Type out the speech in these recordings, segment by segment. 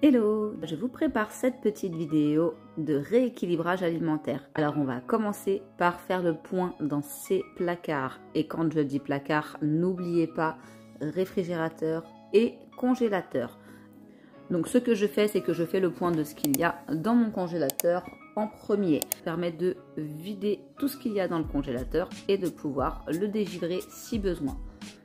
Hello, je vous prépare cette petite vidéo de rééquilibrage alimentaire. Alors on va commencer par faire le point dans ces placards. Et quand je dis placard, n'oubliez pas réfrigérateur et congélateur. Donc ce que je fais, c'est que je fais le point de ce qu'il y a dans mon congélateur en premier. Ça permet de vider tout ce qu'il y a dans le congélateur et de pouvoir le dégivrer si besoin.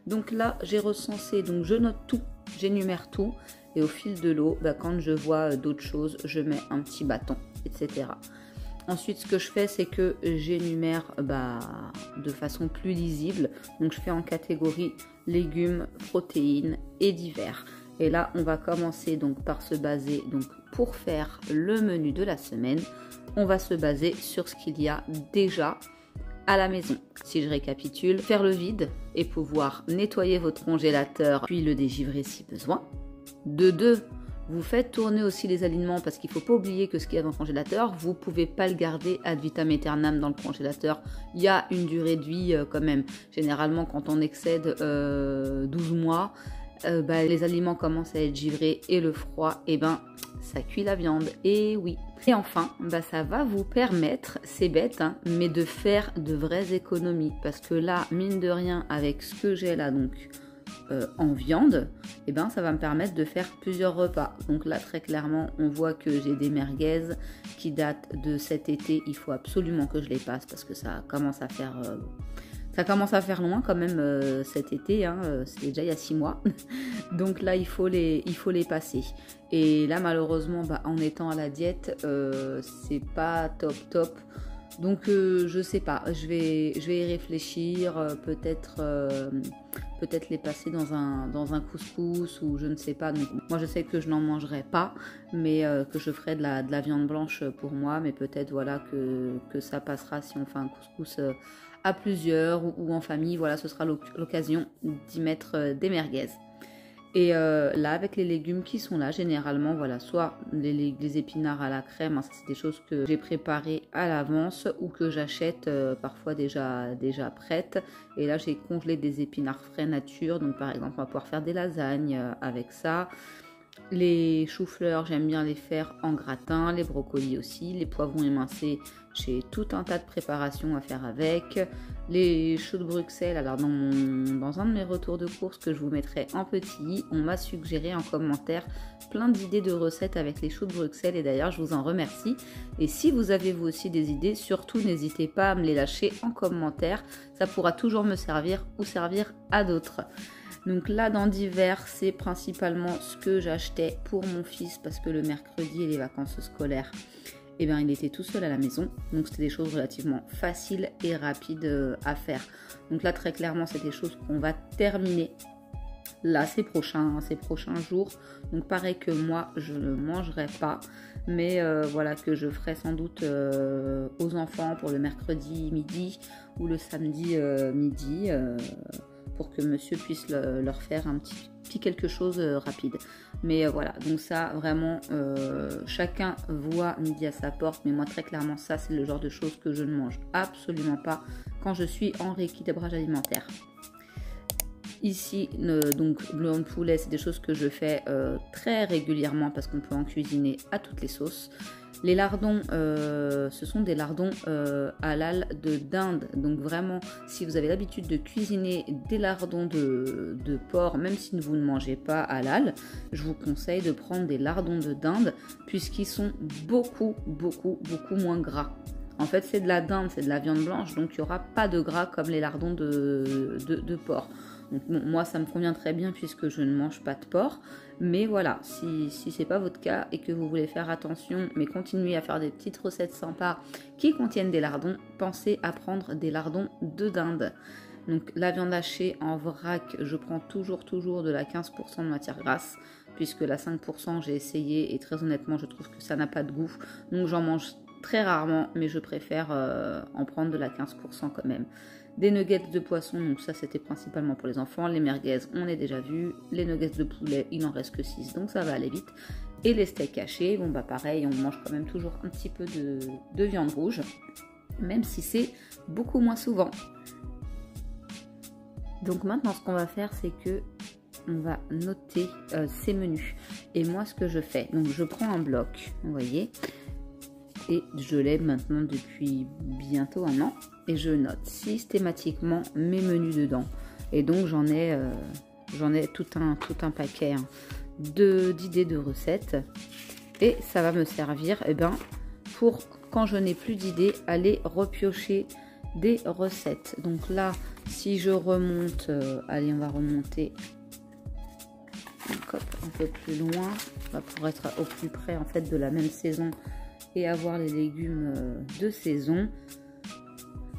Donc là, j'ai recensé, donc je note tout, j'énumère tout. Et au fil de l'eau, quand je vois d'autres choses, je mets un petit bâton, etc. Ensuite, ce que je fais, c'est que j'énumère de façon plus lisible. Donc, je fais en catégorie légumes, protéines et divers. Et là, on va commencer donc par se baser, donc pour faire le menu de la semaine, on va se baser sur ce qu'il y a déjà à la maison. Si je récapitule, faire le vide et pouvoir nettoyer votre congélateur, puis le dégivrer si besoin. De deux, vous faites tourner aussi les aliments parce qu'il ne faut pas oublier que ce qu'il y a dans le congélateur, vous ne pouvez pas le garder ad vitam aeternam dans le congélateur. Il y a une durée de vie quand même. Généralement, quand on excède 12 mois, les aliments commencent à être givrés et le froid, ça cuit la viande. Et oui. Et enfin, ça va vous permettre, c'est bête, mais de faire de vraies économies. Parce que là, mine de rien, avec ce que j'ai là, donc en viande, ça va me permettre de faire plusieurs repas. Donc là, très clairement, on voit que j'ai des merguez qui datent de cet été. Il faut absolument que je les passe parce que ça commence à faire loin quand même cet été. C'est déjà il y a 6 mois. Donc là, il faut les passer. Et là, malheureusement, en étant à la diète, c'est pas top. Donc je sais pas, je vais y réfléchir, peut-être les passer dans un couscous ou je ne sais pas. Donc, moi je sais que je n'en mangerai pas, mais que je ferai de la viande blanche pour moi, mais peut-être voilà que ça passera si on fait un couscous à plusieurs ou en famille. Voilà, ce sera l'occasion d'y mettre des merguez. Et là, avec les légumes qui sont là, généralement, voilà, soit les épinards à la crème, ça c'est des choses que j'ai préparées à l'avance ou que j'achète parfois déjà prêtes. Et là, j'ai congelé des épinards frais nature, donc par exemple, on va pouvoir faire des lasagnes avec ça. Les choux-fleurs, j'aime bien les faire en gratin, les brocolis aussi, les poivrons émincés, j'ai tout un tas de préparations à faire avec. Les choux de Bruxelles, alors dans un de mes retours de course que je vous mettrai en petit, on m'a suggéré en commentaire plein d'idées de recettes avec les choux de Bruxelles et d'ailleurs je vous en remercie. Et si vous avez vous aussi des idées, surtout n'hésitez pas à me les lâcher en commentaire, ça pourra toujours me servir ou servir à d'autres. Donc là, dans divers, c'est principalement ce que j'achetais pour mon fils parce que le mercredi et les vacances scolaires, il était tout seul à la maison. Donc c'était des choses relativement faciles et rapides à faire. Donc là, très clairement, c'est des choses qu'on va terminer là ces prochains jours. Donc pareil que moi, je ne mangerai pas. Mais voilà, que je ferai sans doute aux enfants pour le mercredi midi ou le samedi midi. Pour que monsieur puisse leur faire un petit quelque chose rapide. Mais voilà, donc ça vraiment, chacun voit midi à sa porte, mais moi très clairement ça c'est le genre de choses que je ne mange absolument pas quand je suis en rééquilibrage alimentaire. Ici, donc blanc de poulet, c'est des choses que je fais très régulièrement parce qu'on peut en cuisiner à toutes les sauces. Les lardons, ce sont des lardons halal de dinde. Donc vraiment, si vous avez l'habitude de cuisiner des lardons de porc, même si vous ne mangez pas halal, je vous conseille de prendre des lardons de dinde puisqu'ils sont beaucoup moins gras. En fait, c'est de la dinde, c'est de la viande blanche, donc il n'y aura pas de gras comme les lardons de porc. Donc, bon, moi, ça me convient très bien puisque je ne mange pas de porc. Mais voilà, si ce n'est pas votre cas et que vous voulez faire attention, mais continuer à faire des petites recettes sympas qui contiennent des lardons, pensez à prendre des lardons de dinde. Donc, la viande hachée en vrac, je prends toujours de la 15% de matière grasse puisque la 5%, j'ai essayé et très honnêtement, je trouve que ça n'a pas de goût. Donc, j'en mange très rarement, mais je préfère en prendre de la 15% quand même. Des nuggets de poisson, donc ça c'était principalement pour les enfants. Les merguez, on les déjà vu. Les nuggets de poulet, il n'en reste que 6, donc ça va aller vite. Et les steaks hachés, pareil, on mange quand même toujours un petit peu de viande rouge, même si c'est beaucoup moins souvent. Donc maintenant, ce qu'on va faire, c'est que on va noter ces menus. Et moi, ce que je fais, donc je prends un bloc, vous voyez, et je l'ai maintenant depuis bientôt un an, et je note systématiquement mes menus dedans. Et donc j'en ai tout un paquet hein, d'idées de recettes, et ça va me servir pour quand je n'ai plus d'idées aller repiocher des recettes. Donc là, si je remonte, allez, on va remonter un peu plus loin pour être au plus près en fait de la même saison et avoir les légumes de saison.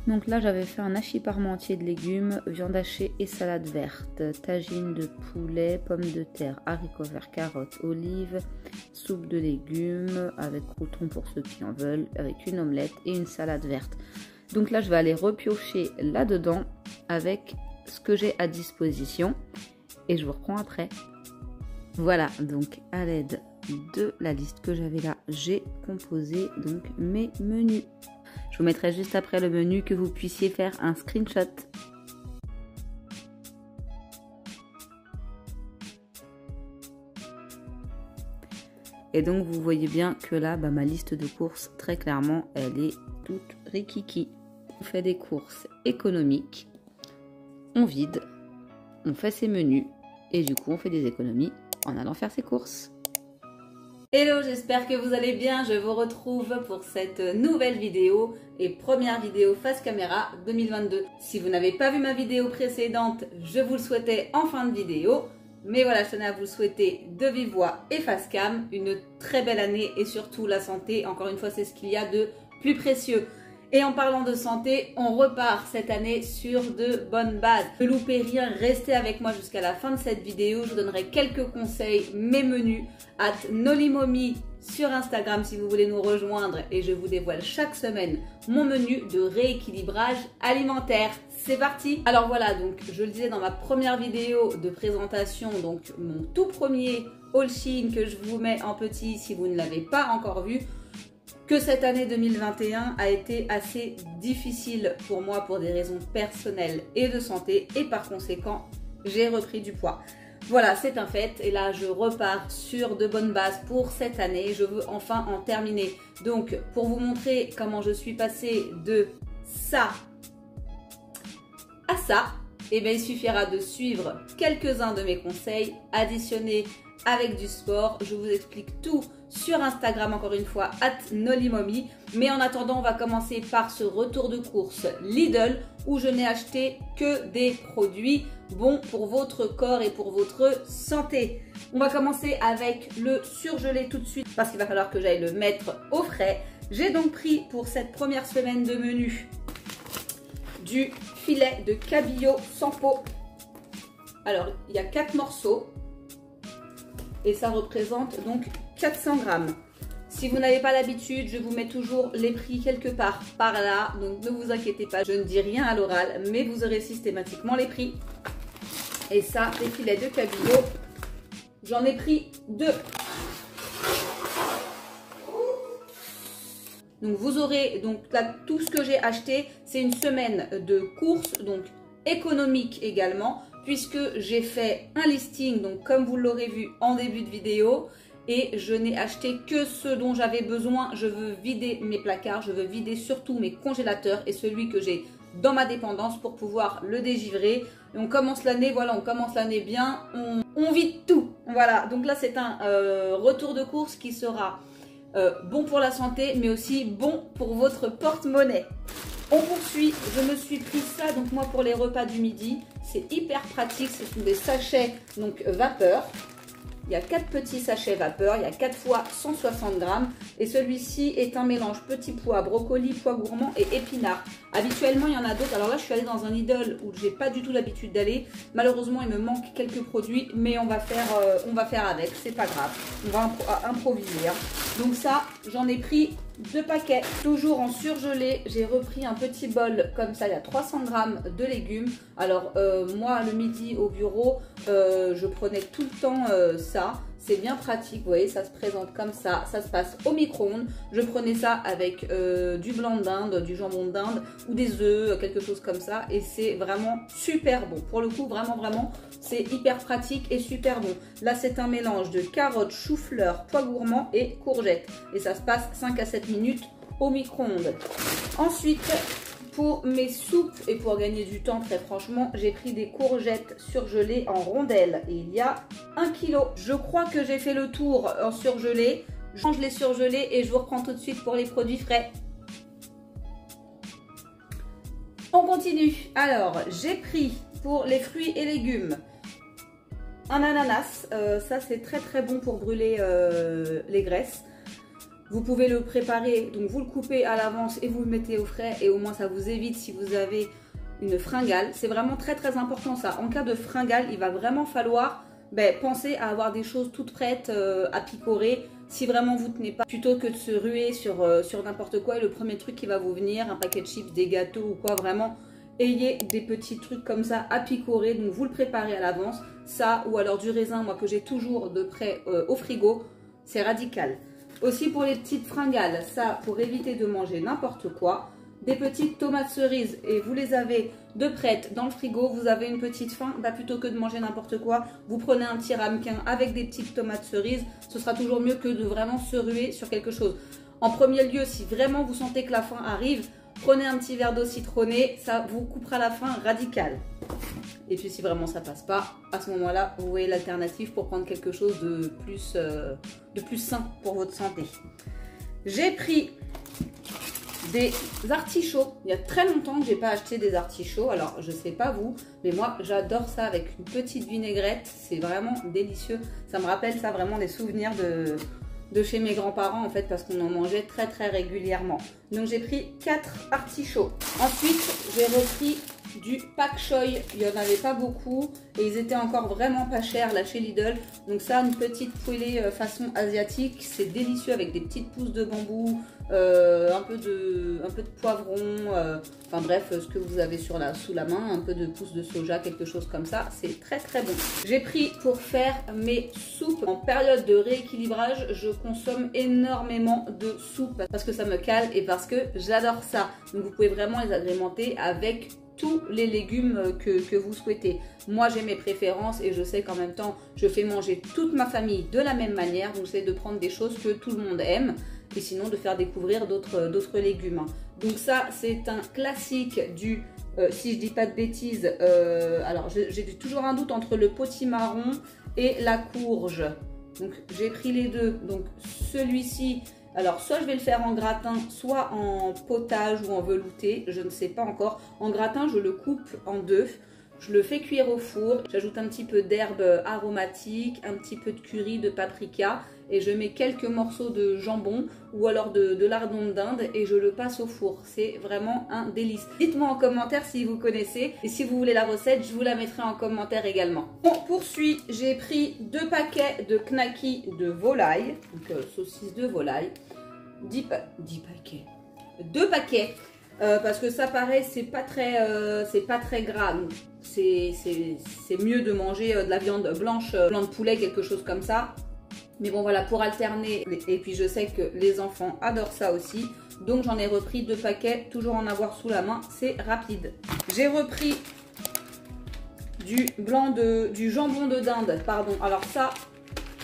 Donc là, j'avais fait un hachis parmentier de légumes, viande hachée et salade verte, tagine de poulet, pommes de terre, haricots verts, carottes, olives, soupe de légumes avec croûtons pour ceux qui en veulent, avec une omelette et une salade verte. Donc là, je vais aller repiocher là-dedans avec ce que j'ai à disposition et je vous reprends après. Voilà, donc à l'aide de la liste que j'avais là, j'ai composé donc mes menus. Je vous mettrai juste après le menu que vous puissiez faire un screenshot. Et donc vous voyez bien que là, ma liste de courses, très clairement, elle est toute rikiki. On fait des courses économiques, on vide, on fait ses menus et du coup on fait des économies en allant faire ses courses. Hello, j'espère que vous allez bien. Je vous retrouve pour cette nouvelle vidéo et première vidéo face caméra 2022. Si vous n'avez pas vu ma vidéo précédente, je vous le souhaitais en fin de vidéo. Mais voilà, je tenais à vous souhaiter de vive voix et face cam une très belle année et surtout la santé. Encore une fois, c'est ce qu'il y a de plus précieux. Et en parlant de santé, on repart cette année sur de bonnes bases. Ne loupez rien, restez avec moi jusqu'à la fin de cette vidéo. Je vous donnerai quelques conseils, mes menus, @nolimomi sur Instagram si vous voulez nous rejoindre. Et je vous dévoile chaque semaine mon menu de rééquilibrage alimentaire. C'est parti! Alors voilà, donc je le disais dans ma première vidéo de présentation, donc mon tout premier haul Shein que je vous mets en petit si vous ne l'avez pas encore vu. Que cette année 2021 a été assez difficile pour moi pour des raisons personnelles et de santé et par conséquent j'ai repris du poids. Voilà, c'est un fait et là je repars sur de bonnes bases pour cette année. Je veux enfin en terminer. Donc pour vous montrer comment je suis passée de ça à ça, il suffira de suivre quelques-uns de mes conseils, additionner avec du sport. Je vous explique tout sur Instagram, encore une fois, @nolimomi. Mais en attendant, on va commencer par ce retour de course Lidl où je n'ai acheté que des produits bons pour votre corps et pour votre santé. On va commencer avec le surgelé tout de suite parce qu'il va falloir que j'aille le mettre au frais. J'ai donc pris pour cette première semaine de menu du filet de cabillaud sans peau. Alors, il y a 4 morceaux. Et ça représente donc 400 grammes. Si vous n'avez pas l'habitude, je vous mets toujours les prix quelque part par là. Donc ne vous inquiétez pas, je ne dis rien à l'oral, mais vous aurez systématiquement les prix. Et ça, les filets de cabillaud, j'en ai pris 2. Donc vous aurez, donc là, tout ce que j'ai acheté, c'est une semaine de courses, donc économique également, puisque j'ai fait un listing, donc comme vous l'aurez vu en début de vidéo, et je n'ai acheté que ce dont j'avais besoin. Je veux vider mes placards, je veux vider surtout mes congélateurs et celui que j'ai dans ma dépendance pour pouvoir le dégivrer. Et on commence l'année, voilà, on commence l'année bien, on vide tout. Voilà, donc là c'est un retour de course qui sera bon pour la santé, mais aussi bon pour votre porte-monnaie. On poursuit, je me suis pris ça donc moi pour les repas du midi, c'est hyper pratique, ce sont des sachets donc vapeur. Il y a 4 petits sachets vapeur, il y a 4 fois 160 grammes et celui-ci est un mélange petits pois, brocoli, pois gourmands et épinards. Habituellement il y en a d'autres, alors là je suis allée dans un Lidl où j'ai pas du tout l'habitude d'aller. Malheureusement il me manque quelques produits mais on va faire avec, c'est pas grave, on va improviser. Donc ça j'en ai pris 2 paquets, toujours en surgelé. J'ai repris un petit bol comme ça, il y a 300 grammes de légumes. Alors moi le midi au bureau je prenais tout le temps ça. C'est bien pratique, vous voyez, ça se présente comme ça se passe au micro-ondes. Je prenais ça avec du blanc d'Inde, du jambon d'Inde ou des œufs, quelque chose comme ça. Et c'est vraiment super bon. Pour le coup, vraiment, c'est hyper pratique et super bon. Là, c'est un mélange de carottes, chou-fleur, pois gourmand et courgettes. Et ça se passe 5 à 7 minutes au micro-ondes. Ensuite, pour mes soupes et pour gagner du temps, très franchement, j'ai pris des courgettes surgelées en rondelles. Et il y a 1 kg. Je crois que j'ai fait le tour en surgelé. Je range les surgelés et je vous reprends tout de suite pour les produits frais. On continue. Alors, j'ai pris pour les fruits et légumes un ananas. Ça, c'est très bon pour brûler les graisses. Vous pouvez le préparer, donc vous le coupez à l'avance et vous le mettez au frais et au moins ça vous évite si vous avez une fringale. C'est vraiment très important ça. En cas de fringale, il va vraiment falloir penser à avoir des choses toutes prêtes à picorer si vraiment vous tenez pas. Plutôt que de se ruer sur n'importe quoi et le premier truc qui va vous venir, un paquet de chips, des gâteaux ou quoi, vraiment ayez des petits trucs comme ça à picorer. Donc vous le préparez à l'avance. Ça ou alors du raisin, moi que j'ai toujours de près au frigo, c'est radical. Aussi pour les petites fringales, ça pour éviter de manger n'importe quoi, des petites tomates cerises et vous les avez de prêtes dans le frigo, vous avez une petite faim, plutôt que de manger n'importe quoi, vous prenez un petit ramequin avec des petites tomates cerises, ce sera toujours mieux que de vraiment se ruer sur quelque chose. En premier lieu, si vraiment vous sentez que la faim arrive, prenez un petit verre d'eau citronnée, ça vous coupera la faim radicale. Et puis si vraiment ça passe pas, à ce moment-là, vous voyez l'alternative pour prendre quelque chose de plus sain pour votre santé. J'ai pris des artichauts. Il y a très longtemps que j'ai pas acheté des artichauts. Alors je sais pas vous, mais moi j'adore ça avec une petite vinaigrette. C'est vraiment délicieux. Ça me rappelle ça vraiment des souvenirs de chez mes grands-parents en fait, parce qu'on en mangeait très régulièrement. Donc j'ai pris 4 artichauts. Ensuite j'ai repris du pak choi, il n'y en avait pas beaucoup et ils étaient encore vraiment pas chers là chez Lidl. Donc ça, une petite poêlée façon asiatique, c'est délicieux avec des petites pousses de bambou, un peu de poivron, enfin bref, ce que vous avez sous la main, un peu de pousses de soja, quelque chose comme ça, c'est très bon. J'ai pris pour faire mes soupes. En période de rééquilibrage, je consomme énormément de soupe parce que ça me cale et parce que j'adore ça. Donc vous pouvez vraiment les agrémenter avec tous les légumes que vous souhaitez. Moi j'ai mes préférences et je sais qu'en même temps je fais manger toute ma famille de la même manière, donc j'essaie de prendre des choses que tout le monde aime et sinon de faire découvrir d'autres légumes. Donc ça c'est un classique du si je dis pas de bêtises, alors j'ai toujours un doute entre le potimarron et la courge, donc j'ai pris les deux. Donc celui-ci, alors soit je vais le faire en gratin, soit en potage ou en velouté, je ne sais pas encore. En gratin, je le coupe en deux, je le fais cuire au four, j'ajoute un petit peu d'herbes aromatiques, un petit peu de curry, de paprika et je mets quelques morceaux de jambon ou alors de lardon d'Inde et je le passe au four. C'est vraiment un délice. Dites-moi en commentaire si vous connaissez et si vous voulez la recette, je vous la mettrai en commentaire également. On poursuit, j'ai pris 2 paquets de knacky de volaille, donc saucisse de volaille, 2 paquets. Parce que ça pareil, c'est pas très gras, donc c'est mieux de manger de la viande blanche, blanc de poulet, quelque chose comme ça. Mais bon voilà, pour alterner, et puis je sais que les enfants adorent ça aussi, donc j'en ai repris 2 paquets, toujours en avoir sous la main, c'est rapide. J'ai repris du jambon de dinde, pardon. Alors ça,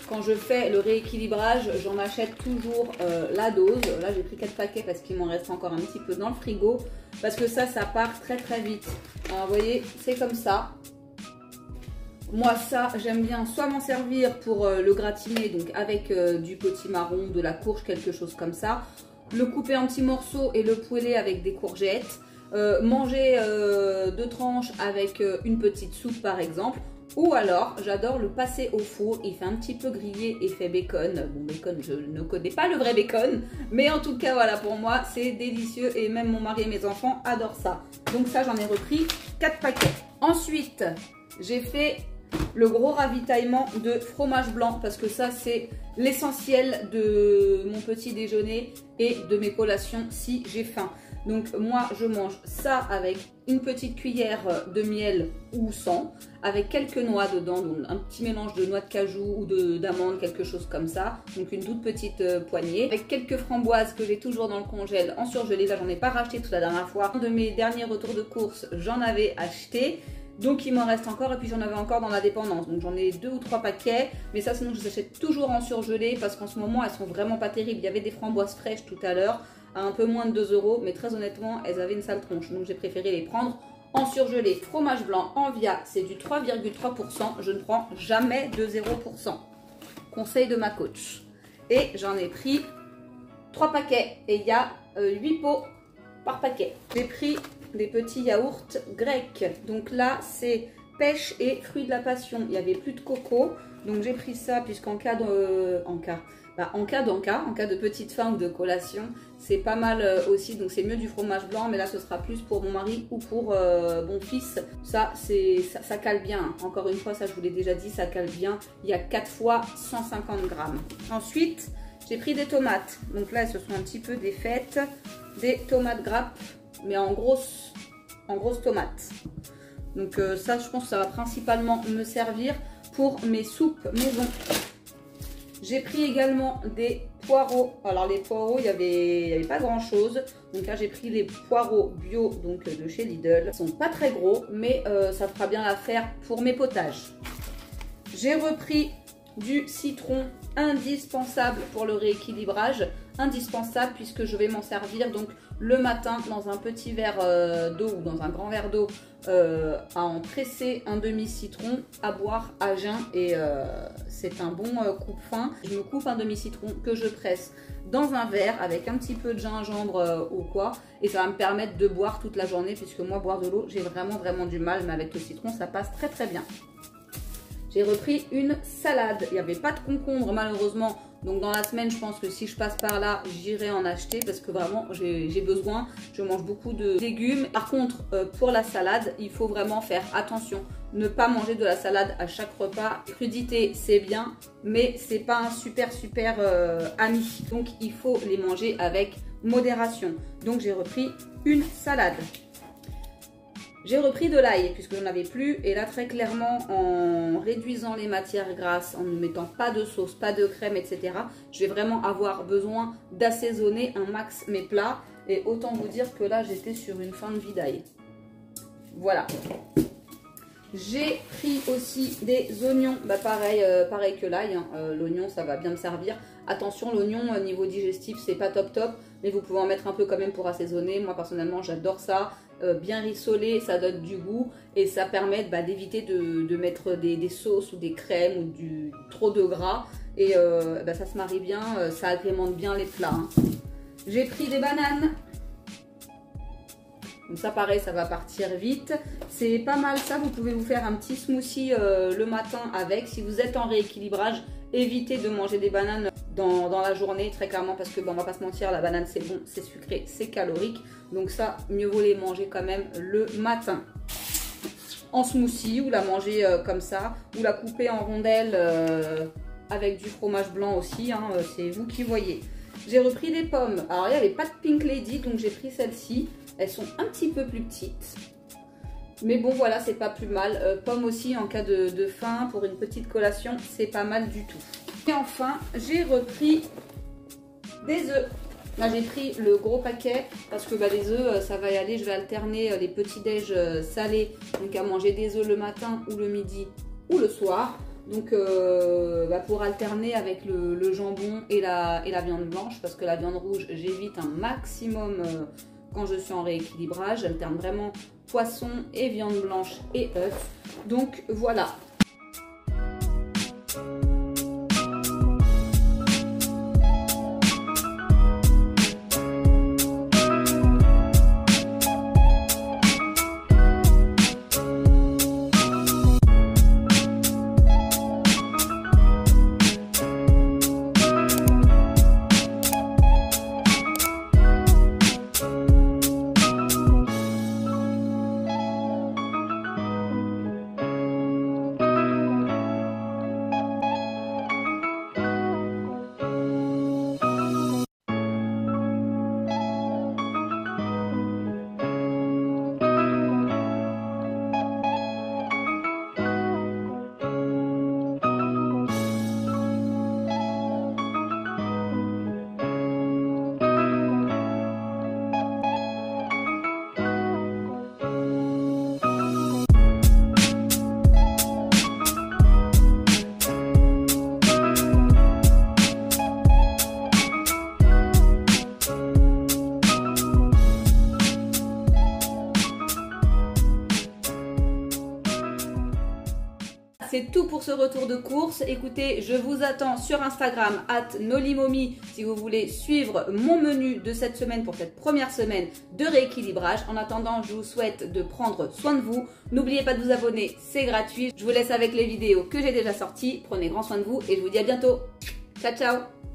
quand je fais le rééquilibrage, j'en achète toujours la dose. Là, j'ai pris 4 paquets parce qu'il m'en reste encore un petit peu dans le frigo. Parce que ça part très vite. Alors, vous voyez, c'est comme ça. Moi, ça, j'aime bien soit m'en servir pour le gratiner, donc avec du potimarron, de la courge, quelque chose comme ça. Le couper en petits morceaux et le poêler avec des courgettes. Manger 2 tranches avec une petite soupe, par exemple. Ou alors, j'adore le passer au four, il fait un petit peu grillé, effet bacon. Bon, bacon, je ne connais pas le vrai bacon, mais en tout cas, voilà, pour moi, c'est délicieux et même mon mari et mes enfants adorent ça. Donc ça, j'en ai repris 4 paquets. Ensuite, j'ai fait le gros ravitaillement de fromage blanc parce que ça, c'est l'essentiel de mon petit déjeuner et de mes collations si j'ai faim. Donc moi je mange ça avec une petite cuillère de miel ou sans, avec quelques noix dedans, donc un petit mélange de noix de cajou ou d'amandes, quelque chose comme ça. Donc une toute petite poignée, avec quelques framboises que j'ai toujours dans le congèle en surgelé. Là j'en ai pas racheté toute la dernière fois. Un de mes derniers retours de course, j'en avais acheté. Donc il m'en reste encore, et puis j'en avais encore dans la dépendance. Donc j'en ai 2 ou 3 paquets. Mais ça sinon je les achète toujours en surgelé, parce qu'en ce moment elles sont vraiment pas terribles. Il y avait des framboises fraîches tout à l'heure à un peu moins de 2 €. Mais très honnêtement elles avaient une sale tronche. Donc j'ai préféré les prendre en surgelé. Fromage blanc Envia, c'est du 3,3%. Je ne prends jamais de 0%. Conseil de ma coach. Et j'en ai pris 3 paquets. Et il y a 8 pots par paquet. J'ai pris des petits yaourts grecs. Donc là, c'est pêche et fruits de la passion. Il n'y avait plus de coco. Donc j'ai pris ça puisqu'en cas de... En cas de petite faim ou de collation, c'est pas mal aussi. Donc c'est mieux du fromage blanc. Mais là, ce sera plus pour mon mari ou pour mon fils. Ça cale bien. Encore une fois, ça je vous l'ai déjà dit, ça cale bien. Il y a 4 fois 150 grammes. Ensuite, j'ai pris des tomates. Donc là, elles se sont un petit peu défaites. Des tomates grappes, mais en grosses tomates. Donc ça, je pense que ça va principalement me servir pour mes soupes maison. J'ai pris également des poireaux. Alors les poireaux, il y avait pas grand chose. Donc là, j'ai pris les poireaux bio, donc de chez Lidl. Ils sont pas très gros, mais ça fera bien l'affaire pour mes potages. J'ai repris du citron, indispensable pour le rééquilibrage, indispensable puisque je vais m'en servir donc le matin dans un petit verre d'eau ou dans un grand verre d'eau, à en presser un demi-citron, à boire à jeun, et c'est un bon coupe-faim. Je me coupe un demi-citron que je presse dans un verre avec un petit peu de gingembre ou quoi, et ça va me permettre de boire toute la journée, puisque moi boire de l'eau j'ai vraiment du mal, mais avec le citron ça passe très bien. J'ai repris une salade. Il n'y avait pas de concombre malheureusement. Donc dans la semaine, je pense que si je passe par là, j'irai en acheter parce que vraiment j'ai besoin. Je mange beaucoup de légumes. Par contre, pour la salade, il faut vraiment faire attention. Ne pas manger de la salade à chaque repas. Crudité, c'est bien, mais c'est pas un super ami. Donc il faut les manger avec modération. Donc j'ai repris une salade. J'ai repris de l'ail puisque je n'en avais plus, et là très clairement en réduisant les matières grasses, en ne mettant pas de sauce, pas de crème, etc. je vais vraiment avoir besoin d'assaisonner un max mes plats, et autant vous dire que là j'étais sur une fin de vie d'ail. Voilà. J'ai pris aussi des oignons, pareil que l'ail, hein. L'oignon ça va bien me servir. Attention, l'oignon niveau digestif c'est pas top, mais vous pouvez en mettre un peu quand même pour assaisonner. Moi personnellement j'adore ça, bien rissolé, ça donne du goût et ça permet d'éviter de mettre des sauces ou des crèmes ou trop de gras, et ça se marie bien, ça agrémente bien les plats, hein. J'ai pris des bananes. Donc ça pareil, ça va partir vite. C'est pas mal ça, vous pouvez vous faire un petit smoothie le matin avec. Si vous êtes en rééquilibrage, évitez de manger des bananes dans la journée, très clairement, parce que on va pas se mentir, la banane c'est bon, c'est sucré, c'est calorique. Donc ça, mieux vaut les manger quand même le matin. En smoothie, ou la manger comme ça, ou la couper en rondelles avec du fromage blanc aussi, hein, c'est vous qui voyez. J'ai repris des pommes. Alors il n'y avait pas de Pink Lady, donc j'ai pris celle-ci. Elles sont un petit peu plus petites. Mais bon voilà, c'est pas plus mal. Pommes aussi en cas de faim pour une petite collation, c'est pas mal du tout. Et enfin, j'ai repris des œufs. Là j'ai pris le gros paquet parce que les œufs ça va y aller. Je vais alterner les petits déj salés, donc à manger des œufs le matin ou le midi ou le soir. Donc pour alterner avec le jambon et la viande blanche, parce que la viande rouge j'évite un maximum quand je suis en rééquilibrage. J'alterne vraiment poisson et viande blanche et œufs. Donc voilà. c'est tout pour ce retour de course. Écoutez, je vous attends sur Instagram @nolimomi si vous voulez suivre mon menu de cette semaine pour cette première semaine de rééquilibrage. En attendant, je vous souhaite de prendre soin de vous. N'oubliez pas de vous abonner, c'est gratuit. Je vous laisse avec les vidéos que j'ai déjà sorties. Prenez grand soin de vous et je vous dis à bientôt. Ciao, ciao!